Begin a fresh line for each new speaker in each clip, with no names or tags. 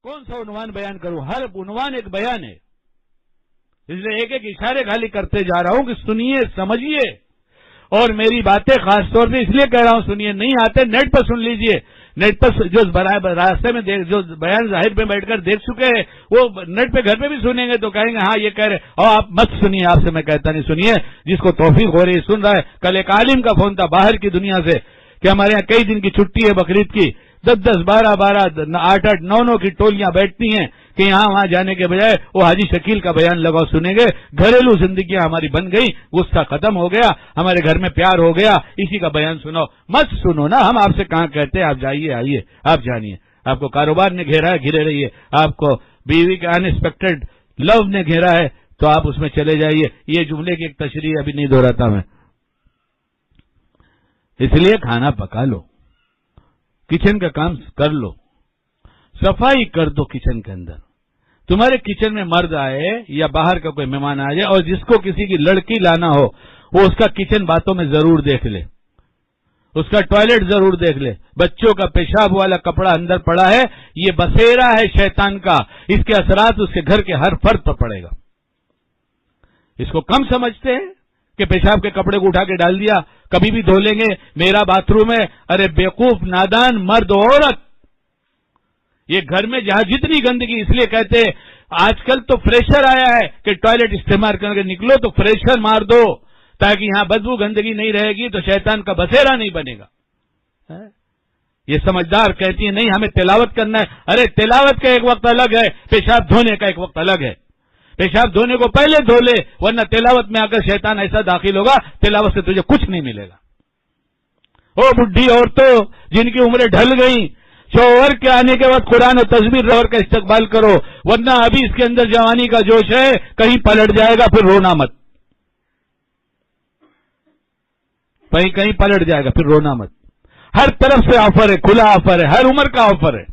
کون سا عنوان بیان کروں؟ ہر عنوان ایک بیان ہے، اس لیے ایک ایک اشارے خالی کرتے جا رہا ہوں کہ سنیے، سمجھیے، اور میری باتیں خاص طور سے اس لیے کہہ رہا ہوں سنیے، نہیں آتے نیٹ پر سن لیجئے، نیٹ پر جو راستے میں جو بیان ظاہر پہ بیٹھ کر دیکھ چکے ہیں وہ نیٹ پہ گھر پہ بھی سنیں گے تو کہیں گے ہاں یہ کہہ رہے، اور آپ مت سنیے، آپ سے میں کہتا نہیں، سنیے، جس کو توفیق ہو رہی سن رہا ہے۔ کل ایک عالم کا فون تھا باہر کی دنیا سے کہ ہمارے یہاں کئی دن کی چھٹی ہے بقرعید کی، 10 12 8 9 کی ٹولیاں بیٹھتی ہیں کہ یہاں وہاں جانے کے بجائے وہ حاجی شکیل کا بیان لگاؤ سنیں گے، گھریلو زندگیاں ہماری بن گئی، غصہ ختم ہو گیا، ہمارے گھر میں پیار ہو گیا، اسی کا بیان سنو، مت سنو نا، ہم آپ سے کہاں کہتے ہیں آپ جائیے، آئیے، آپ جانیے، آپ کو کاروبار نے گھیرا ہے گھرے رہیے، آپ کو بیوی کا انسپیکٹڈ لو نے گھیرا ہے تو آپ اس میں چلے جائیے، یہ جملے کی ایک تشریح ابھی نہیں دہراتا میں، اس لیے کھانا پکا لو، کچن کا کام کر لو، صفائی کر دو کچن کے اندر، تمہارے کچن میں مرد آئے یا باہر کا کوئی مہمان آ جائے اور جس کو کسی کی لڑکی لانا ہو وہ اس کا کچن باتوں میں ضرور دیکھ لے، اس کا ٹوائلٹ ضرور دیکھ لے، بچوں کا پیشاب والا کپڑا اندر پڑا ہے، یہ بسیرا ہے شیطان کا، اس کے اثرات اس کے گھر کے ہر فرد پر پڑے گا۔ اس کو کم سمجھتے ہیں کہ پیشاب کے کپڑے کو اٹھا کے ڈال دیا، کبھی بھی دھو لیں گے، میرا باتھ روم ہے، ارے بیوقوف نادان مرد و عورت، یہ گھر میں جہاں جتنی گندگی، اس لیے کہتے ہیں آج کل تو فریشر آیا ہے کہ ٹوائلٹ استعمال کر کے نکلو تو فریشر مار دو تاکہ یہاں بدبو گندگی نہیں رہے گی تو شیطان کا بسیرا نہیں بنے گا۔ یہ سمجھدار کہتی ہیں نہیں ہمیں تلاوت کرنا ہے، ارے تلاوت کا ایک وقت الگ ہے، پیشاب دھونے کا ایک وقت الگ ہے، پیشاب دھونے کو پہلے دھو لے ورنہ تلاوت میں آ کر شیطان ایسا داخل ہوگا تلاوت سے تجھے کچھ نہیں ملے گا۔ او بڈھی عورتوں جن کی عمریں ڈھل گئیں، شوہر کے آنے کے بعد قرآن و تسبیح رہور کا استقبال کرو ورنہ ابھی اس کے اندر جوانی کا جوش ہے، کہیں پلٹ جائے گا پھر رونا مت، کہیں پلٹ جائے گا پھر رونا مت۔ ہر طرف سے آفر ہے، کھلا آفر ہے، ہر عمر کا آفر ہے۔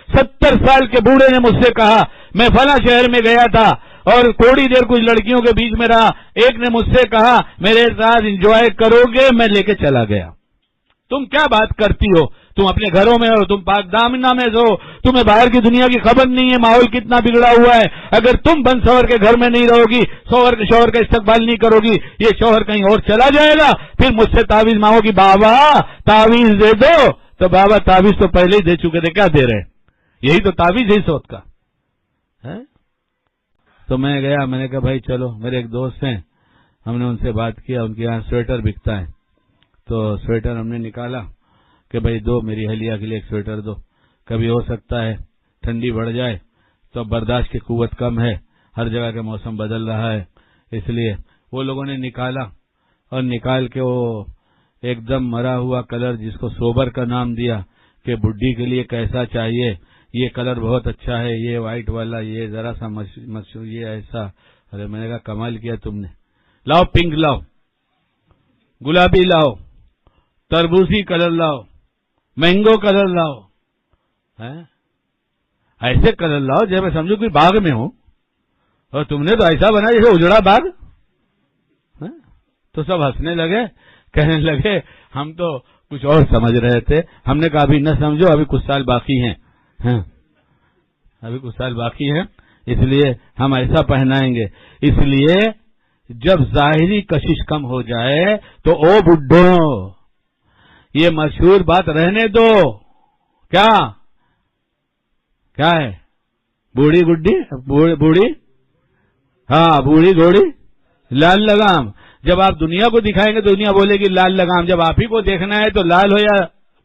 70 سال کے بوڑھے نے مجھ سے کہا میں فلاں شہر میں گیا تھا اور تھوڑی دیر کچھ لڑکیوں کے بیچ میں رہا، ایک نے مجھ سے کہا میرے ساتھ انجوائے کرو گے، میں لے کے چلا گیا۔ تم کیا بات کرتی ہو؟ تم اپنے گھروں میں ہو، تم پاک دامنہ میں ہو، تمہیں باہر کی دنیا کی خبر نہیں ہے، ماحول کتنا بگڑا ہوا ہے۔ اگر تم بن سور کے گھر میں نہیں رہو گی، شوہر کا استقبال نہیں کرو گی، یہ شوہر کہیں اور چلا جائے گا، پھر مجھ سے تعویذ مانگو گی، بابا تعویذ دے دو، تو بابا تعویذ تو پہلے ہی دے چکے تھے، کیا دے رہے؟ یہی تو تعویذ ہے سوت کا۔ تو میں گیا، میں نے کہا بھائی چلو، میرے ایک دوست ہیں، ہم نے ان سے بات کیا، ان کے یہاں سویٹر بکتا ہے، تو سویٹر ہم نے نکالا کہ بھائی دو، میری اہلیہ کے لیے ایک سویٹر دو، کبھی ہو سکتا ہے ٹھنڈی بڑھ جائے تو برداشت کی قوت کم ہے، ہر جگہ کا موسم بدل رہا ہے، اس لیے وہ لوگوں نے نکالا اور نکال کے وہ ایک دم مرا ہوا کلر جس کو سوبر کا نام دیا کہ بڈھی کے لیے کیسا چاہیے، یہ کلر بہت اچھا ہے، یہ وائٹ والا، یہ ذرا سا مشہور، یہ ایسا۔ ارے میں نے کہا کمال کیا تم نے، لاؤ پنک لاؤ، گلابی لاؤ، تربوزی کلر لاؤ، مینگو کلر لاؤ، ایسے کلر لاؤ جب میں سمجھو کوئی باغ میں ہوں، اور تم نے تو ایسا بنا جیسے اجڑا باغ۔ تو سب ہنسنے لگے، کہنے لگے ہم تو کچھ اور سمجھ رہے تھے۔ ہم نے کہا ابھی نہ سمجھو، ابھی کچھ سال باقی ہیں، ابھی کچھ سال باقی ہیں، اس لیے ہم ایسا پہنائیں گے۔ اس لیے جب ظاہری کشش کم ہو جائے تو او بڈھوں یہ مشہور بات رہنے دو، کیا ہے؟ بوڑھی گڈی، بوڑھی، ہاں بوڑھی گھوڑی لال لگام۔ جب آپ دنیا کو دکھائیں گے تو دنیا بولے گی لال لگام، جب آپ ہی کو دیکھنا ہے تو لال ہو یا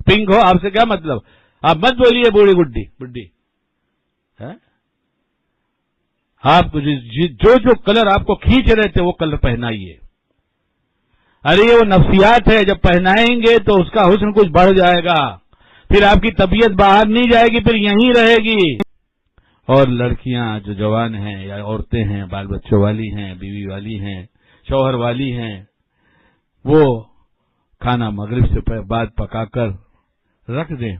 پنک ہو آپ سے کیا مطلب؟ آپ مت بولیے بوڑھی بڈھی، آپ کو جو کلر آپ کو کھینچ رہے تھے وہ کلر پہنائیے۔ ارے وہ نفسیات ہے، جب پہنائیں گے تو اس کا حسن کچھ بڑھ جائے گا، پھر آپ کی طبیعت باہر نہیں جائے گی، پھر یہیں رہے گی۔ اور لڑکیاں جو جوان ہیں یا عورتیں ہیں، بال بچوں والی ہیں، بیوی والی ہیں، شوہر والی ہیں، وہ کھانا مغرب سے بعد پکا کر رکھ دیں،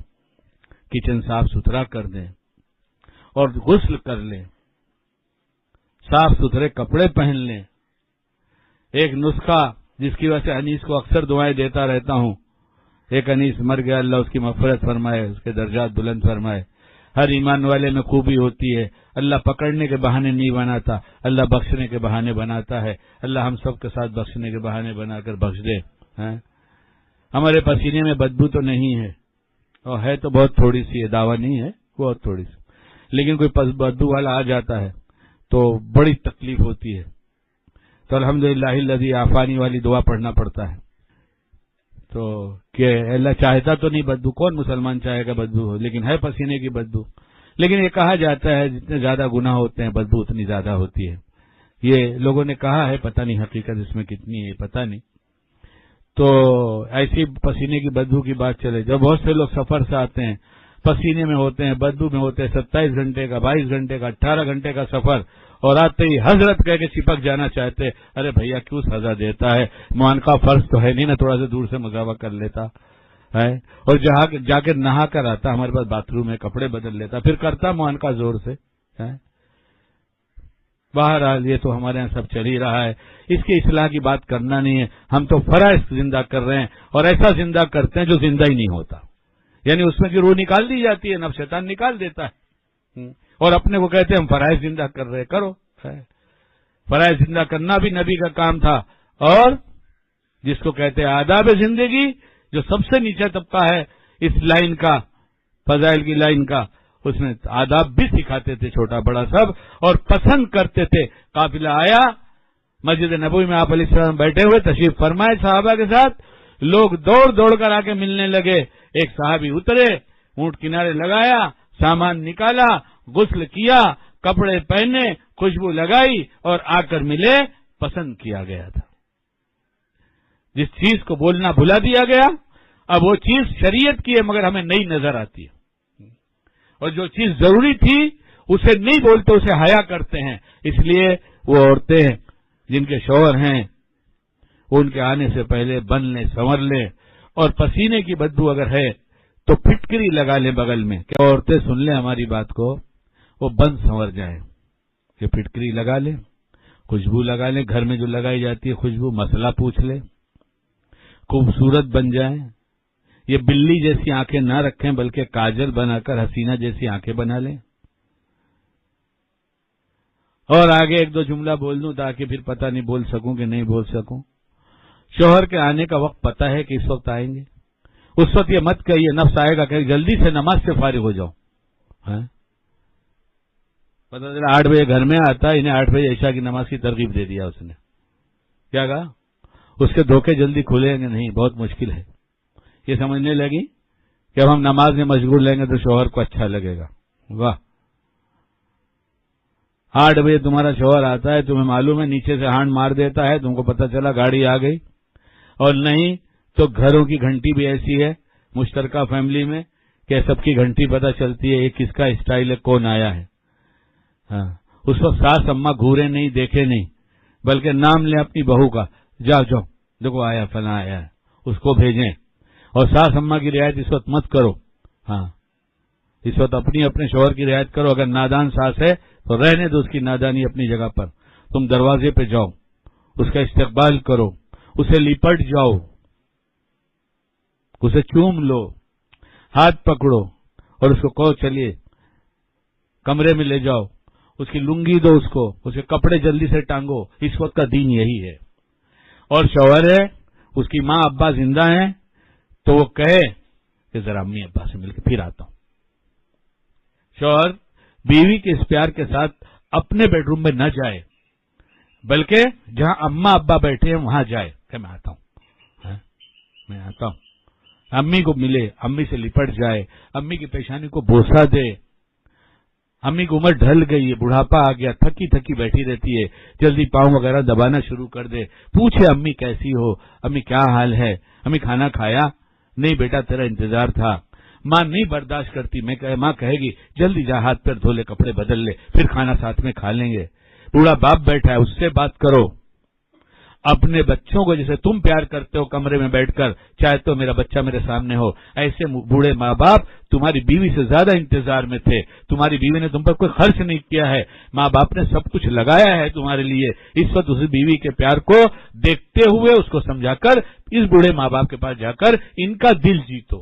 کچن صاف ستھرا کر دیں اور غسل کر لیں، صاف ستھرے کپڑے پہن لیں۔ ایک نسخہ جس کی وجہ سے انیس کو اکثر دعائیں دیتا رہتا ہوں، ایک انیس مر گیا، اللہ اس کی مغفرت فرمائے، اس کے درجات بلند فرمائے۔ ہر ایمان والے میں خوبی ہوتی ہے. اللہ پکڑنے کے بہانے نہیں بناتا، اللہ بخشنے کے بہانے بناتا ہے. اللہ ہم سب کے ساتھ بخشنے کے بہانے بنا کر بخش دے. ہمارے پسینے میں بدبو تو نہیں ہے، اور ہے تو بہت تھوڑی سی ہے، دعویٰ نہیں ہے، بہت تھوڑی سی، لیکن کوئی بدبو والا آ جاتا ہے تو بڑی تکلیف ہوتی ہے. تو الحمدللہ الذی عافانی والی دعا پڑھنا پڑتا ہے. تو کہ اللہ چاہتا تو نہیں بدبو، کون مسلمان چاہے گا بدبو ہو، لیکن ہے پسینے کی بدبو. لیکن یہ کہا جاتا ہے جتنے زیادہ گناہ ہوتے ہیں بدبو اتنی زیادہ ہوتی ہے. یہ لوگوں نے کہا ہے، پتہ نہیں حقیقت اس میں کتنی ہے پتہ نہیں. تو ایسی پسینے کی بدبو کی بات چلے، جب بہت سے لوگ سفر سے آتے ہیں پسینے میں ہوتے ہیں، بدبو میں ہوتے ہیں، 27 گھنٹے کا، 22 گھنٹے کا، 18 گھنٹے کا سفر، اور آتے ہی حضرت کہہ کے چپک جانا چاہتے. ارے بھیا کیوں سزا دیتا ہے؟ معانقہ فرض تو ہے نہیں نا، تھوڑا سا دور سے مذاکرہ کر لیتا ہے، اور جا کے نہا کر آتا، ہمارے پاس باتھ روم ہے، کپڑے بدل لیتا، پھر کرتا معانقہ زور سے. بہرحال یہ تو ہمارے یہاں سب چل ہی رہا ہے، اس کی اصلاح کی بات کرنا نہیں ہے. ہم تو فرائض زندہ کر رہے ہیں، اور ایسا زندہ کرتے ہیں جو زندہ ہی نہیں ہوتا، یعنی اس میں کی روح نکال دی جاتی ہے، نفس شیطان نکال دیتا ہے، اور اپنے کو کہتے ہیں ہم فرائض زندہ کر رہے. کرو، فرائض زندہ کرنا بھی نبی کا کام تھا. اور جس کو کہتے ہیں آداب زندگی، جو سب سے نیچا طبقہ ہے اس لائن کا، فضائل کی لائن کا، اس میں آداب بھی سکھاتے تھے، چھوٹا بڑا سب، اور پسند کرتے تھے. قافلہ آیا مسجد نبوی میں، آپ علیہ السلام بیٹھے ہوئے تشریف فرمائے صحابہ کے ساتھ، لوگ دوڑ دوڑ کر آ کے ملنے لگے. ایک صحابی اترے، اونٹ کنارے لگایا، سامان نکالا، غسل کیا، کپڑے پہنے، خوشبو لگائی، اور آ کر ملے. پسند کیا گیا تھا. جس چیز کو بولنا بھلا دیا گیا، اب وہ چیز شریعت کی ہے مگر ہمیں نئی نظر آتی ہے، اور جو چیز ضروری تھی اسے نہیں بولتے، اسے حیا کرتے ہیں. اس لیے وہ عورتیں جن کے شوہر ہیں ان کے آنے سے پہلے بن لیں، سنور لیں، اور پسینے کی بدبو اگر ہے تو پھٹکری لگا لیں بغل میں، کہ عورتیں سن لیں ہماری بات کو، وہ بن سنور جائیں. کہ پھٹکری لگا لیں، خوشبو لگا لیں، گھر میں جو لگائی جاتی ہے خوشبو، مسئلہ پوچھ لیں، خوبصورت بن جائیں. یہ بلی جیسی آنکھیں نہ رکھیں بلکہ کاجل بنا کر حسینہ جیسی آنکھیں بنا لیں. اور آگے ایک دو جملہ بول دوں تاکہ پھر پتہ نہیں بول سکوں کہ نہیں بول سکوں. شوہر کے آنے کا وقت پتہ ہے کہ اس وقت آئیں گے، اس وقت یہ مت کہیے، نفس آئے گا کہ جلدی سے نماز سے فارغ ہو جاؤ. پتہ چلا 8 بجے گھر میں آتا ہے، انہیں 8 بجے عشاء کی نماز کی ترغیب دے دیا اس نے. کیا کہا؟ اس کے دھوکے جلدی کھلیں گے نہیں، بہت مشکل ہے. یہ سمجھنے لگی کہ اب ہم نماز میں مشغول لیں گے تو شوہر کو اچھا لگے گا. واہ، 8 بجے تمہارا شوہر آتا ہے، تمہیں معلوم ہے نیچے سے ہانڈ مار دیتا ہے، تم کو پتہ چلا گاڑی آ گئی. اور نہیں تو گھروں کی گھنٹی بھی ایسی ہے مشترکہ فیملی میں کہ سب کی گھنٹی پتہ چلتی ہے، یہ کس کا اسٹائل ہے، کون آیا ہے. اس وقت ساس اماں گھورے نہیں، دیکھے نہیں، بلکہ نام لیں اپنی بہو کا، جاؤ جاؤ دیکھو آیا فلاں آیا ہے، اس کو بھیجیں. اور ساس اماں کی رعایت اس وقت مت کرو. اس وقت اپنے شوہر کی رعایت کرو. اگر نادان ساس ہے تو رہنے دو اس کی نادانی اپنی جگہ پر. تم دروازے پہ جاؤ، اس کا استقبال کرو، اسے لپٹ جاؤ، اسے چوم لو، ہاتھ پکڑو، اور اس کو کہو چلیے کمرے میں لے جاؤ، اس کی لنگی دو، اس کے کپڑے جلدی سے ٹانگو. اس وقت کا دین یہی ہے. اور شوہر ہے، اس کی ماں ابا زندہ ہیں تو وہ کہے کہ ذرا امی ابا سے مل کے پھر آتا ہوں. شوہر بیوی کے اس پیار کے ساتھ اپنے بیڈ روم میں نہ جائے بلکہ جہاں اماں ابا بیٹھے ہیں وہاں جائے کہ میں آتا ہوں. امی کو ملے، امی سے لپٹ جائے، امی کی پیشانی کو بوسہ دے. امی کی عمر ڈھل گئی ہے، بڑھاپا آ گیا، تھکی تھکی بیٹھی رہتی ہے، جلدی پاؤں وغیرہ دبانا شروع کر دے. پوچھے امی کیسی ہو، امی کیا حال ہے، امی کھانا کھایا؟ نہیں بیٹا تیرا انتظار تھا. ماں نہیں برداشت کرتی، ماں کہے گی جلدی جا ہاتھ پیر دھو لے، کپڑے بدل لے، پھر کھانا ساتھ میں کھا لیں گے. بوڑھا باپ بیٹھا ہے، اس سے بات کرو. اپنے بچوں کو جیسے تم پیار کرتے ہو کمرے میں بیٹھ کر، چاہے تو میرا بچہ میرے سامنے ہو، ایسے بوڑھے ماں باپ تمہاری بیوی سے زیادہ انتظار میں تھے. تمہاری بیوی نے تم پر کوئی خرچ نہیں کیا ہے، ماں باپ نے سب کچھ لگایا ہے تمہارے لیے. اس وقت اس بیوی کے پیار کو دیکھتے ہوئے اس کو سمجھا کر اس بوڑھے ماں باپ کے پاس جا کر ان کا دل جیتو.